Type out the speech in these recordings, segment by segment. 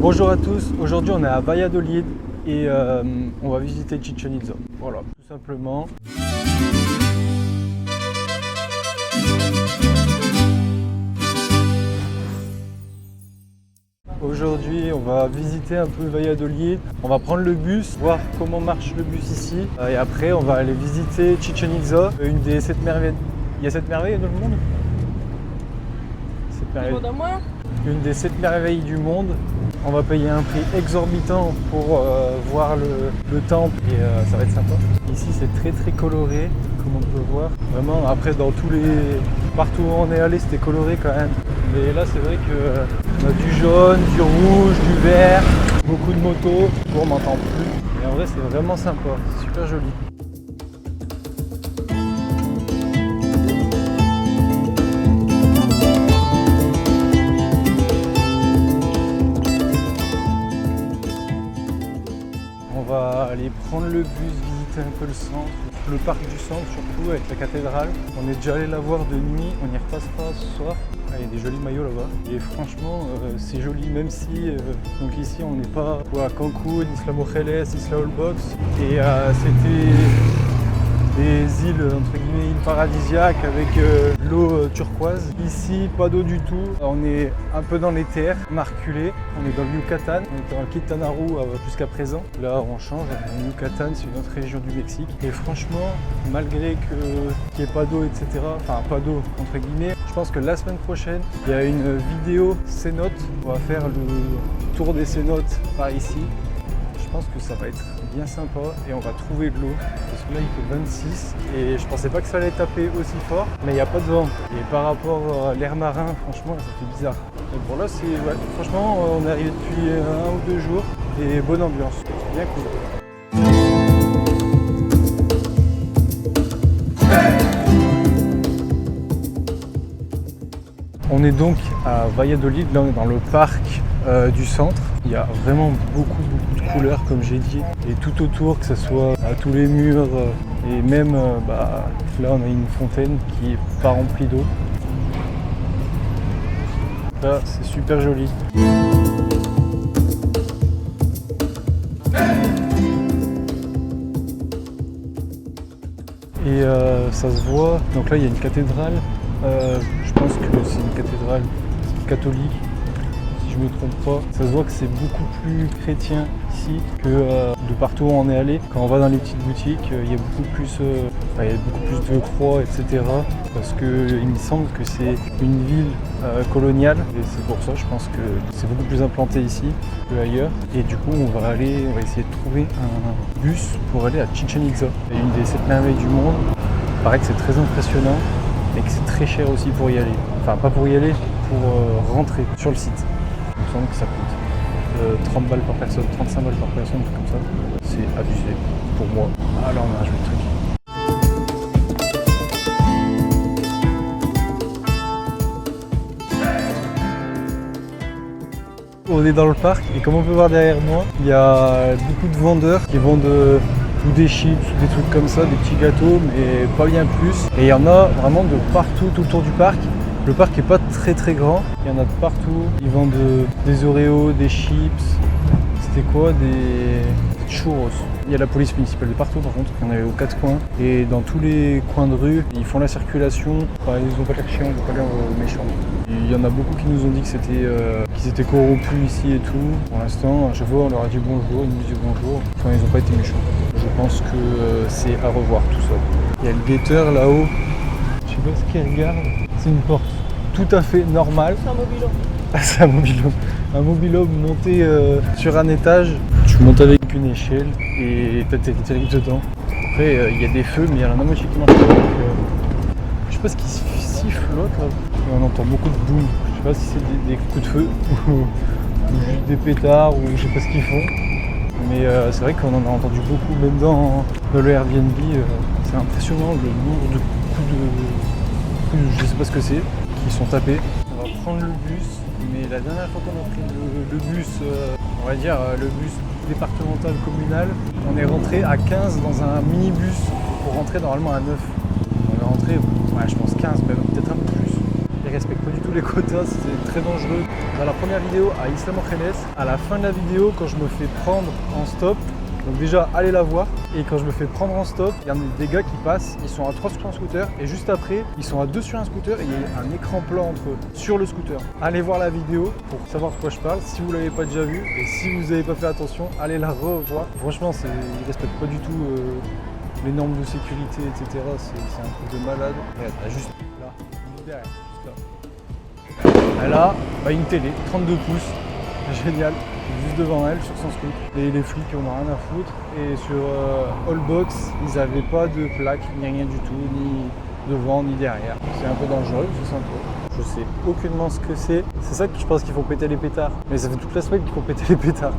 Bonjour à tous, aujourd'hui on est à Valladolid et on va visiter Chichén Itzá. Voilà, tout simplement. Aujourd'hui on va visiter un peu Valladolid, on va prendre le bus, voir comment marche le bus ici et après on va aller visiter Chichén Itzá, une des 7 merveilles. Il y a 7 merveilles dans le monde? 7 merveilles. Une des 7 merveilles du monde. On va payer un prix exorbitant pour voir le temple et ça va être sympa. Ici c'est très coloré, comme on peut voir. Vraiment, après partout où on est allé c'était coloré quand même. Mais là c'est vrai qu'on a du jaune, du rouge, du vert, beaucoup de motos. Bon, on m'entend plus. Mais en vrai c'est vraiment sympa, c'est super joli. On va aller prendre le bus, visiter un peu le centre, le parc du centre surtout avec la cathédrale. On est déjà allé la voir de nuit, on y repassera ce soir. Ah, il y a des jolis maillots là-bas. Et franchement, c'est joli, même si donc ici on n'est pas à Cancun, Isla Mujeres, Isla Holbox. Et c'était des îles entre guillemets îles paradisiaques avec l'eau turquoise. Ici pas d'eau du tout, on est un peu dans les terres, on a reculé, on est dans le Yucatan, on était dans le Quintana Roo jusqu'à présent. Là on change, le Yucatan c'est une autre région du Mexique. Et franchement, malgré qu'il n'y ait pas d'eau etc, enfin pas d'eau entre guillemets, je pense que la semaine prochaine il y a une vidéo cénote, on va faire le tour des cénotes par ici. Je pense que ça va être bien sympa et on va trouver de l'eau parce que là il fait 26 et je pensais pas que ça allait taper aussi fort, mais il n'y a pas de vent et par rapport à l'air marin franchement ça fait bizarre. Donc bon là c'est franchement on est arrivé depuis 1 ou 2 jours et bonne ambiance, c'est bien cool. On est donc à Valladolid, là on est dans le parc du centre. Il y a vraiment beaucoup de couleurs comme j'ai dit. Et tout autour, que ce soit à tous les murs et même là on a une fontaine qui n'est pas remplie d'eau. Là c'est super joli. Et ça se voit, donc là il y a une cathédrale. Je pense que c'est une cathédrale catholique, si je ne me trompe pas. Ça se voit que c'est beaucoup plus chrétien ici que de partout où on est allé. Quand on va dans les petites boutiques, il y a beaucoup plus de croix, etc. Parce qu'il me semble que c'est une ville coloniale. Et c'est pour ça, je pense que c'est beaucoup plus implanté ici qu'ailleurs. Et du coup, on va essayer de trouver un bus pour aller à Chichén Itzá. C'est une des 7 merveilles du monde. Il paraît que c'est très impressionnant. Et que c'est très cher aussi pour y aller. Enfin, pas pour y aller, pour rentrer sur le site. Il me semble que ça coûte 30 balles par personne, 35 balles par personne, comme ça. C'est abusé pour moi. Ah là, on a un joli truc. On est dans le parc et comme on peut voir derrière moi, il y a beaucoup de vendeurs qui vendent ou des chips, ou des trucs comme ça, des petits gâteaux, mais pas bien plus. Et il y en a vraiment de partout, tout autour du parc. Le parc est pas très grand, il y en a de partout. Ils vendent des Oreos, des chips, c'était quoi, des churros. Il y a la police municipale de partout par contre, il y en a aux 4 coins. Et dans tous les coins de rue, ils font la circulation. Enfin, ils ont pas l'air chiants, ils ont pas l'air méchants. Il y en a beaucoup qui nous ont dit qu'ils étaient corrompus ici et tout. Pour l'instant, à chaque fois on leur a dit bonjour, ils nous disaient bonjour. Enfin, ils n'ont pas été méchants. Je pense que c'est à revoir tout ça. Il y a le guetteur là-haut. Je sais pas ce qu'il regarde. C'est une porte tout à fait normale. C'est un mobilo. C'est un mobilo. Un mobilo monté sur un étage. Tu montes avec une échelle et t'atterris dedans. Après, il y a des feux, mais il y en a la moitié qui marche pas. Je sais pas ce qui siffle l'autre là. On entend beaucoup de boum. Je sais pas si c'est des coups de feu ou juste des pétards ou je sais pas ce qu'ils font. Mais c'est vrai qu'on en a entendu beaucoup, même dans le Airbnb. C'est impressionnant le nombre de coups de je sais pas ce que c'est, qui sont tapés. On va prendre le bus, mais la dernière fois qu'on a pris le bus, on va dire le bus départemental communal, on est rentré à 15 dans un minibus pour rentrer normalement à 9. On est rentré, je pense 15, mais peut-être un peu plus. Il respectent pas du tout les quotas, c'est très dangereux. Dans la première vidéo à Isla Morales, à la fin de la vidéo, quand je me fais prendre en stop, donc déjà allez la voir, et quand je me fais prendre en stop, il y a des gars qui passent, ils sont à 3 sur un scooter, et juste après, ils sont à 2 sur un scooter, et il y a un écran plat entre eux, sur le scooter. Allez voir la vidéo pour savoir de quoi je parle, si vous l'avez pas déjà vu, et si vous n'avez pas fait attention, allez la revoir. Franchement, ils respectent pas du tout les normes de sécurité, etc. C'est un truc de malade. Regarde, juste là, juste derrière, juste là. Elle a une télé, 32 pouces, génial. Juste devant elle, sur son scooter. Et les flics, on n'a rien à foutre. Et sur Allbox, ils n'avaient pas de plaque, ni rien du tout, ni devant, ni derrière. C'est un peu dangereux, c'est sympa. Je sais aucunement ce que c'est. C'est ça que je pense qu'il faut péter les pétards. Mais ça fait toute la semaine qu'il faut péter les pétards.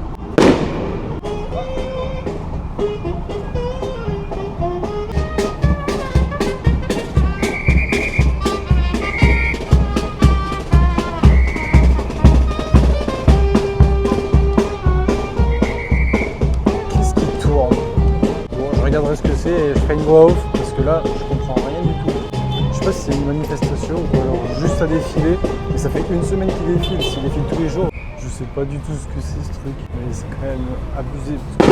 Ce que c'est et je ferai une voix off parce que là je comprends rien du tout. Je sais pas si c'est une manifestation ou alors juste à défiler, mais ça fait une semaine qu'il défile, s'il défile tous les jours, je sais pas du tout ce que c'est ce truc, mais c'est quand même abusé parce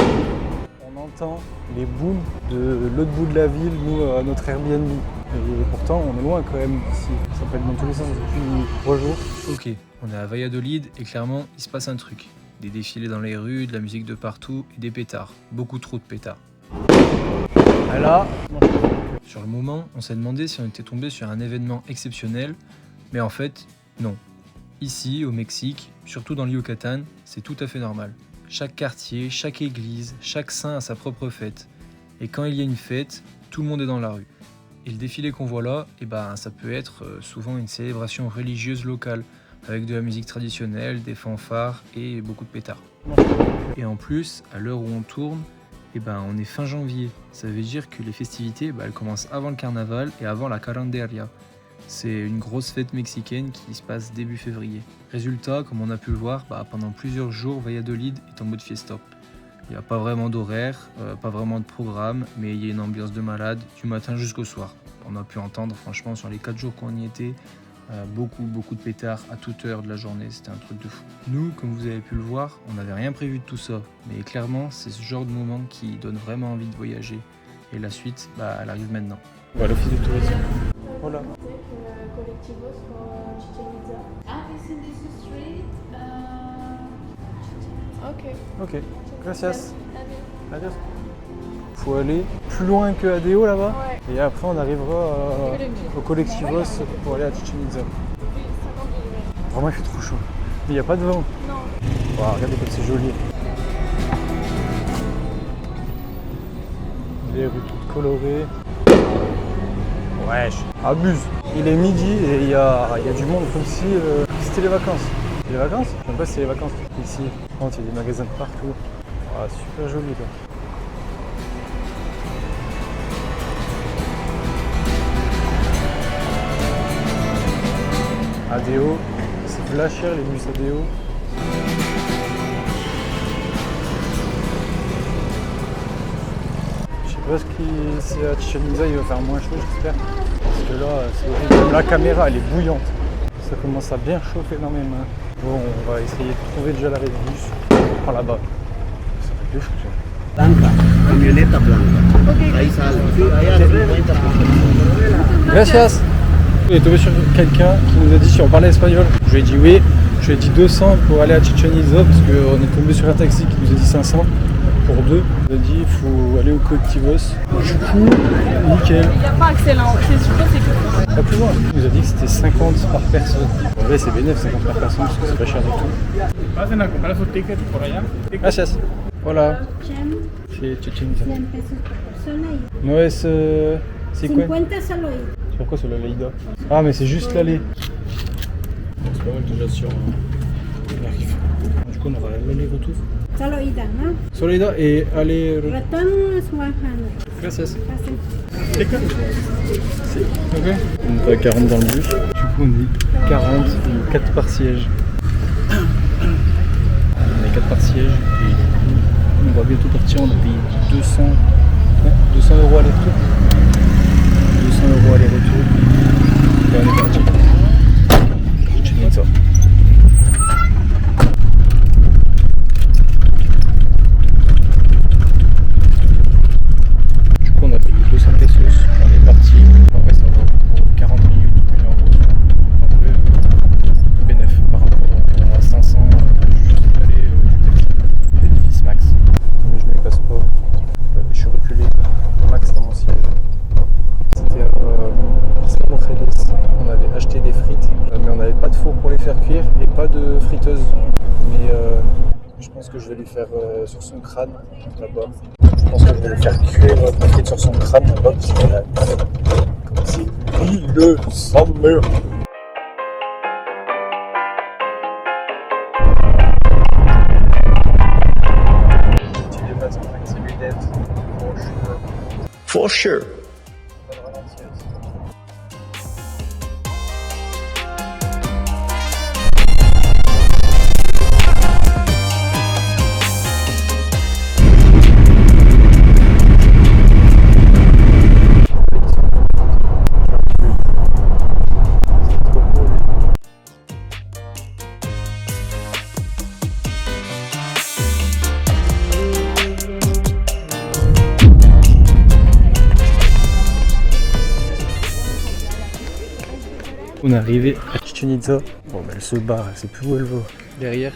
qu'on entend les booms de l'autre bout de la ville, nous à notre Airbnb. Et pourtant on est loin quand même d'ici, ça peut être dans tous les sens depuis 3 jours. Ok, on est à Valladolid et clairement il se passe un truc. Des défilés dans les rues, de la musique de partout et des pétards, beaucoup trop de pétards. Là, sur le moment, on s'est demandé si on était tombé sur un événement exceptionnel, mais en fait, non. Ici, au Mexique, surtout dans le Yucatan, c'est tout à fait normal. Chaque quartier, chaque église, chaque saint a sa propre fête. Et quand il y a une fête, tout le monde est dans la rue. Et le défilé qu'on voit là, ça peut être souvent une célébration religieuse locale, avec de la musique traditionnelle, des fanfares et beaucoup de pétards. Et en plus, à l'heure où on tourne, on est fin janvier. Ça veut dire que les festivités, elles commencent avant le carnaval et avant la Caranderia. C'est une grosse fête mexicaine qui se passe début février. Résultat, comme on a pu le voir, pendant plusieurs jours, Valladolid est en mode fiesta. Il n'y a pas vraiment d'horaire, pas vraiment de programme, mais il y a une ambiance de malade du matin jusqu'au soir. On a pu entendre, franchement, sur les 4 jours qu'on y était, beaucoup de pétards à toute heure de la journée, c'était un truc de fou. Nous, comme vous avez pu le voir, on n'avait rien prévu de tout ça, mais clairement c'est ce genre de moment qui donne vraiment envie de voyager. Et la suite, elle arrive maintenant. On va à l'office de tourisme. Voilà. Ok, gracias. Adios. Faut aller plus loin que Adeo là-bas, ouais. Et après on arrivera au Colectivos pour aller à Chichen Itza. Vraiment il fait trop chaud, mais il n'y a pas de vent. Non. Wow, regardez comme c'est joli. Les rues toutes colorées. Wesh, abuse. Il est midi et il y a du monde comme si c'était les vacances. Les vacances? Je ne sais pas si c'est les vacances ici. Il y a des magasins de partout. Ah, super joli quoi. Adeo, c'est la cher les bus Adeo. Je sais pas si à Chichen Itza il va faire moins chaud, j'espère. Parce que là, c'est horrible. La caméra elle est bouillante. Ça commence à bien chauffer dans mes mains. Bon, on va essayer de trouver déjà l'arrêt de bus. Par là-bas. Ça fait de fou ça. Blanca, camioneta blanca. Okay. Ahí sale. Sí, ahí a 50%. Gracias. On est tombé sur quelqu'un qui nous a dit si on parlait espagnol. Je lui ai dit oui, je lui ai dit 200 pour aller à Chichen Itza parce qu'on est tombé sur un taxi qui nous a dit 500 pour 2. Il a dit il faut aller au Colectivos. Du coup, nickel. Il n'y a pas accès là, c'est que pas plus loin. Il nous a dit que c'était 50 par personne. En vrai c'est bénéf 50 par personne parce que c'est pas cher du tout. Gracias. Voilà. C'est Chichen Itza. 100 pesos por persona y No es... c'est quoi 50 solo ida. Pourquoi c'est la Leïda? Ah mais c'est juste l'aller. C'est pas mal déjà sur l'arrivée. Du coup on aura l'aller-retour. Solo ida, ¿no? Solo ida et aller... Retorno es 100. Gracias. Gracias. Ok. On est à 40 dans le bus. Du coup on est 40 et 4 par siège. On est 4 par siège et on va bientôt partir. On a payé 200 € aller-retour. 200 € aller-retour. Et on est parti. pense que je vais lui faire sur son crâne là-bas. Je pense que je vais lui faire cuire la frite sur son crâne là-bas parce qu'elle a comme c'est le sang mûr. Tu les passes avec ses lunettes. For sure. On est arrivé à Chichen Itza. Bon, bah, elle se barre, elle sait plus où elle va. Derrière.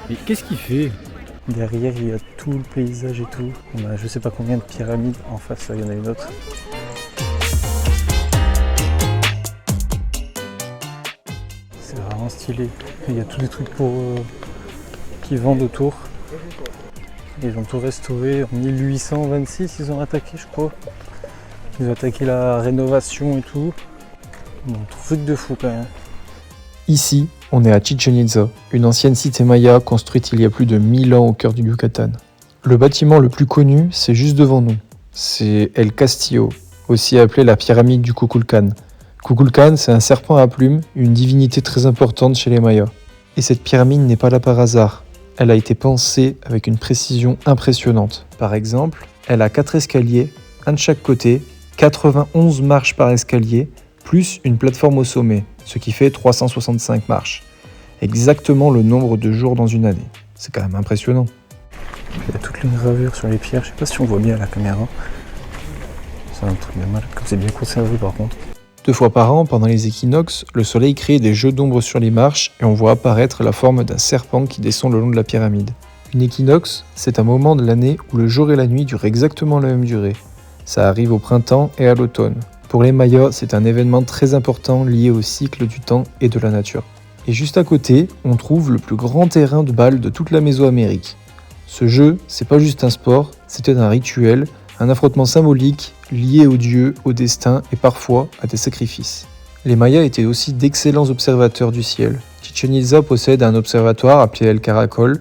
Mais qu'est-ce qu'il fait? Derrière, il y a tout le paysage et tout. On a je sais pas combien de pyramides. En face, là, il y en a une autre. C'est vraiment stylé. Il y a tous des trucs pour qui vendent autour. Ils ont tout restauré. En 1826, ils ont attaqué, je crois. Ils ont attaqué la rénovation et tout. Bon, truc de fou quand même. Ici, on est à Chichen Itza, une ancienne cité maya construite il y a plus de 1000 ans au cœur du Yucatan. Le bâtiment le plus connu, c'est juste devant nous. C'est El Castillo, aussi appelé la pyramide du Kukulkan. Kukulkan, c'est un serpent à plumes, une divinité très importante chez les Mayas. Et cette pyramide n'est pas là par hasard. Elle a été pensée avec une précision impressionnante. Par exemple, elle a 4 escaliers, un de chaque côté, 91 marches par escalier, plus une plateforme au sommet, ce qui fait 365 marches. Exactement le nombre de jours dans une année. C'est quand même impressionnant. Il y a toutes les gravures sur les pierres, je sais pas si on voit bien à la caméra. C'est un truc de mal, comme c'est bien conservé par contre. 2 fois par an, pendant les équinoxes, le soleil crée des jeux d'ombre sur les marches et on voit apparaître la forme d'un serpent qui descend le long de la pyramide. Une équinoxe, c'est un moment de l'année où le jour et la nuit durent exactement la même durée. Ça arrive au printemps et à l'automne. Pour les Mayas, c'est un événement très important lié au cycle du temps et de la nature. Et juste à côté, on trouve le plus grand terrain de balle de toute la Mésoamérique. Ce jeu, c'est pas juste un sport, c'était un rituel, un affrontement symbolique lié aux dieux, au destin et parfois à des sacrifices. Les Mayas étaient aussi d'excellents observateurs du ciel. Chichen Itza possède un observatoire appelé El Caracol.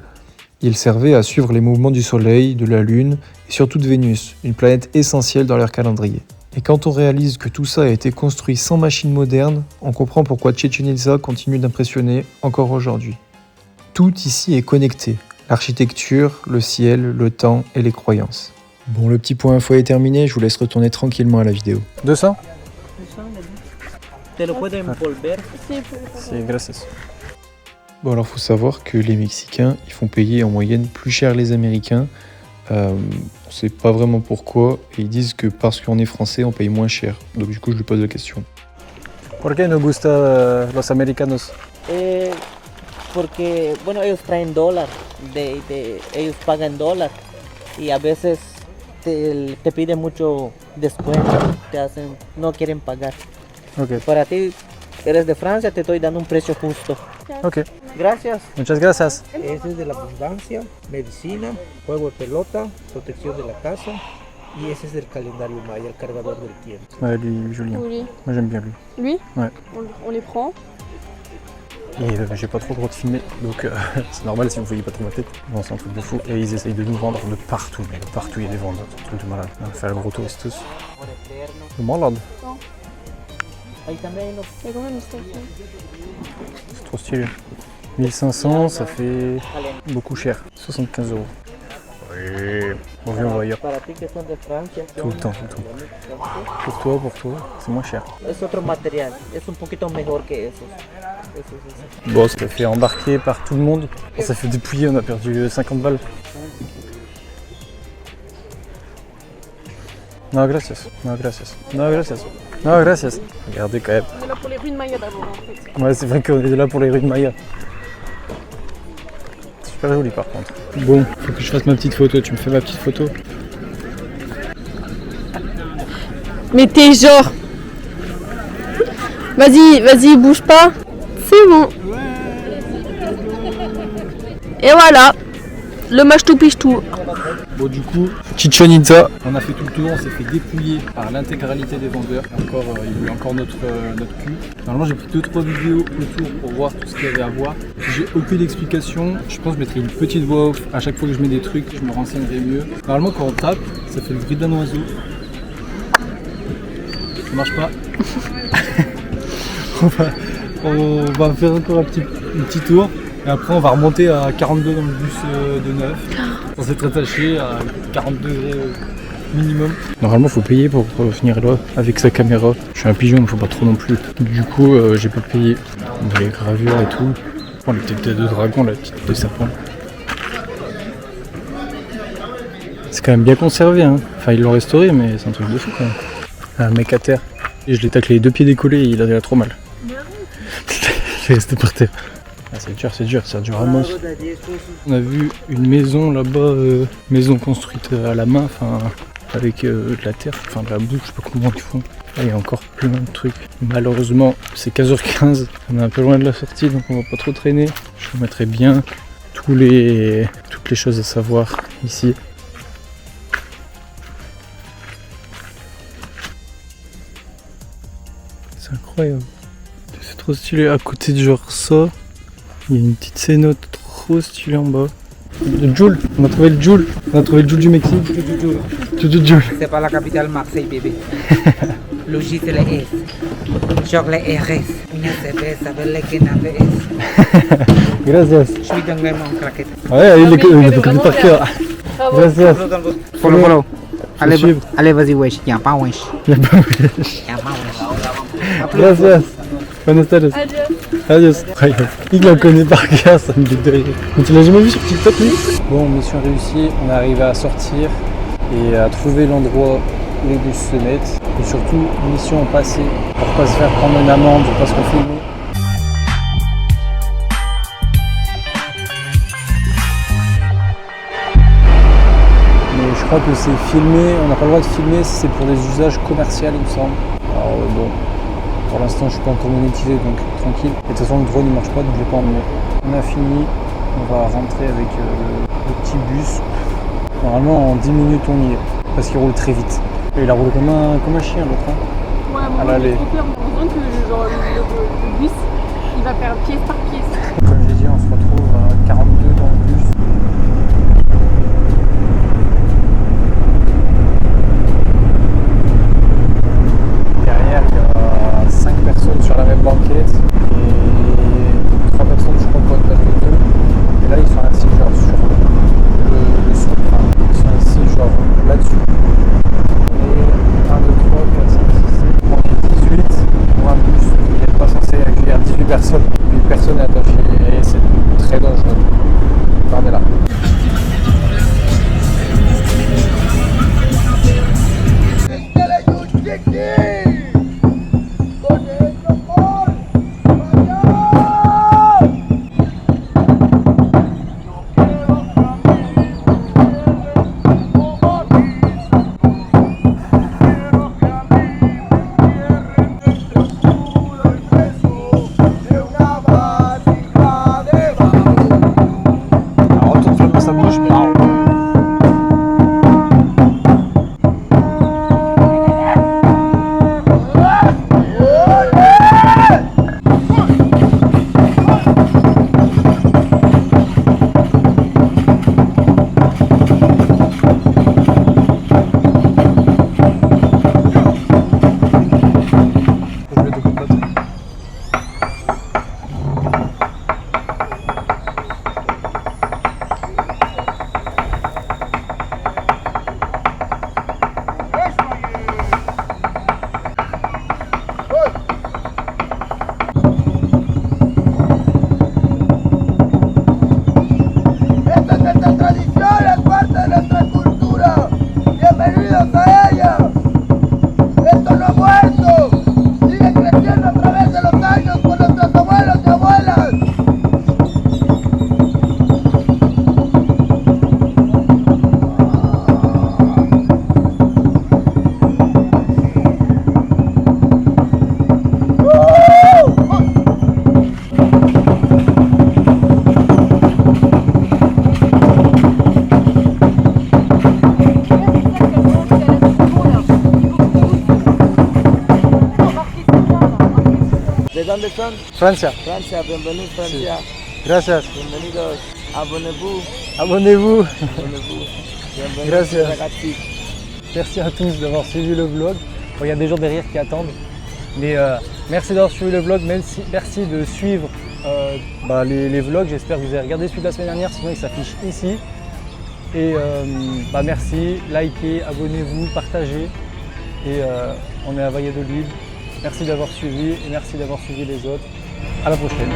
Il servait à suivre les mouvements du soleil, de la lune et surtout de Vénus, une planète essentielle dans leur calendrier. Et quand on réalise que tout ça a été construit sans machines modernes, on comprend pourquoi Chichen Itza continue d'impressionner encore aujourd'hui. Tout ici est connecté, l'architecture, le ciel, le temps et les croyances. Bon, le petit point info est terminé, je vous laisse retourner tranquillement à la vidéo. 200 Te lo puedo envolver. C'est gracias. Bon, alors faut savoir que les Mexicains, ils font payer en moyenne plus cher les Américains. On sait pas vraiment pourquoi, et ils disent que parce qu'on est français, on paye moins cher. Donc du coup, je lui pose la question. ¿Por qué no gusta los americanos? Porque, bueno, ellos traen dólar, ellos pagan dólar y a veces te piden mucho descuento, no quieren pagar. Ok. Para ti, eres de Francia, te estoy dando un precio justo. Ok. Gracias. Muchas gracias. Ese es de la abundancia, medicina, juego de pelota, protección de la casa y ese es del calendario maya, el cargador del tiempo. Ouais, lui, joli. Hein. Oui. Moi, j'aime bien lui. Lui Ouais. On les prend. Et j'ai pas trop le droit de filmer, donc c'est normal si vous voyez pas trop ma tête. Bon, c'est un truc de fou. Et ils essayent de nous vendre de partout, mais de partout il y a des vendeurs. C'est un truc de malade. On va faire le gros touriste tous. De malade. Ahí también los Il y a quand même ça. C'est trop stylé. 1500, ça fait beaucoup cher. 75 €. Oui. On vient ailleurs. para ti que son de Francia. Tout le temps, tout le temps. Pour toi, c'est moins cher. Es otro material, es un poquito mejor que esos. Bon, ça fait embarquer par tout le monde. Ça fait dépouiller, on a perdu 50 balles. Non, gracias. Non, gracias. Non, gracias. Non, gracias. Regardez quand même. On est là pour les ruines Maya d'abord en fait. Ouais, c'est vrai qu'on est là pour les rues de Maya. Super joli par contre. Bon, faut que je fasse ma petite photo. Tu me fais ma petite photo? Mais t'es genre. Vas-y, bouge pas. C'est bon. Et voilà. Le machtou pichtou. Bon, du coup, Chichen Itza, on a fait tout le tour, on s'est fait dépouiller par l'intégralité des vendeurs. Encore, il voulait encore notre cul. Normalement, j'ai pris 2-3 vidéos autour pour voir tout ce qu'il y avait à voir. J'ai aucune explication. Je pense que je mettrai une petite voix off à chaque fois que je mets des trucs, je me renseignerai mieux. Normalement, quand on tape, ça fait le bruit d'un oiseau. Ça marche pas. on va faire encore un petit tour. Et après, on va remonter à 42 dans le bus de 9. On s'est attaché à 40 degrés minimum. Normalement, il faut payer pour venir là avec sa caméra. Je suis un pigeon, il ne faut pas trop non plus. Du coup, j'ai pas payé. On a les gravures et tout. Oh, les têtes de dragon, la petite de sapin. C'est quand même bien conservé, hein. Enfin, ils l'ont restauré, mais c'est un truc de fou quand même. Un mec à terre. Et je l'ai taclé les 2 pieds décollés et il a trop mal. Il est resté par terre. Ah, c'est dur, Sergio Ramos. On a vu une maison là-bas, maison construite à la main, enfin avec de la terre, enfin de la boue, je sais pas comment ils font. Ah, il y a encore plein de trucs. Malheureusement, c'est 15h15, on est un peu loin de la sortie, donc on va pas trop traîner. Je vous mettrai bien toutes les choses à savoir ici. C'est incroyable. C'est trop stylé. À côté de genre ça, il y a une petite cénote trop stylée en bas. Le Joule, on a trouvé le Joule. On a trouvé le Joule du Mexique. Joule. C'est pas la capitale Marseille, bébé. Le J, c'est le S. Choc, le RS. Una cerveza, verle que nave es. Gracias. Je suis dans mon craquette. Ouais, il est connaît par cœur. Gracias. Follow. Allez, Allez, vas-y, wesh. Y'a pas wesh. Y'a pas wesh. Gracias. Buenas tardes. Adios. Il la connaît par cœur, ça me dit de rire. Mais tu l'as jamais vu sur TikTok, lui? Bon, mission réussie, on est arrivé à sortir et à trouver l'endroit où les bus se mettent. Et surtout, mission passée pour pas se faire prendre une amende, pour pas se refilmer. Mais je crois que c'est filmé, on n'a pas le droit de filmer si c'est pour des usages commerciaux, il me semble. Alors bon. Pour l'instant, je suis pas encore monétisé, donc tranquille. Et de toute façon, le drone ne marche pas, donc je l'ai pas emmené. On a fini, on va rentrer avec le petit bus. Normalement, en 10 minutes, on y est, parce qu'il roule très vite. Et il a roulé comme un chien, l'autre. Hein. Ouais, moi j'ai trop peur, j'ai l'impression que genre, le bus, il va faire pièce par pièce. Comme j'ai dit, on se retrouve à 42 dans le bus. Sur la même banquette et 3 personnes je crois pas de deux et là ils sont assis genre sur le sol, enfin, ils sont assis genre là-dessus et 1, 2, 3, 4, 5, 6, 7, on est 18 pour un bus qui n'est pas censé accueillir 18 personnes, une personne est attachée et c'est très dangereux. Regardez là. dónde son? Francia. Francia, bienvenidos Francia. Gracias. Bienvenidos. Abonnez-vous. Abonnez-vous. Abonnez-vous. Bienvenidos Gracias. ragazzi. Merci à tous d'avoir suivi le vlog. Bon, il y a des gens derrière qui attendent. Mais merci d'avoir suivi le vlog. Merci de suivre les vlogs. J'espère que vous avez regardé celui de la semaine dernière. Sinon, il s'affiche ici. Et merci. Likez, abonnez-vous, partagez. Et on est à Valladolid. Merci d'avoir suivi et merci d'avoir suivi les autres. À la prochaine.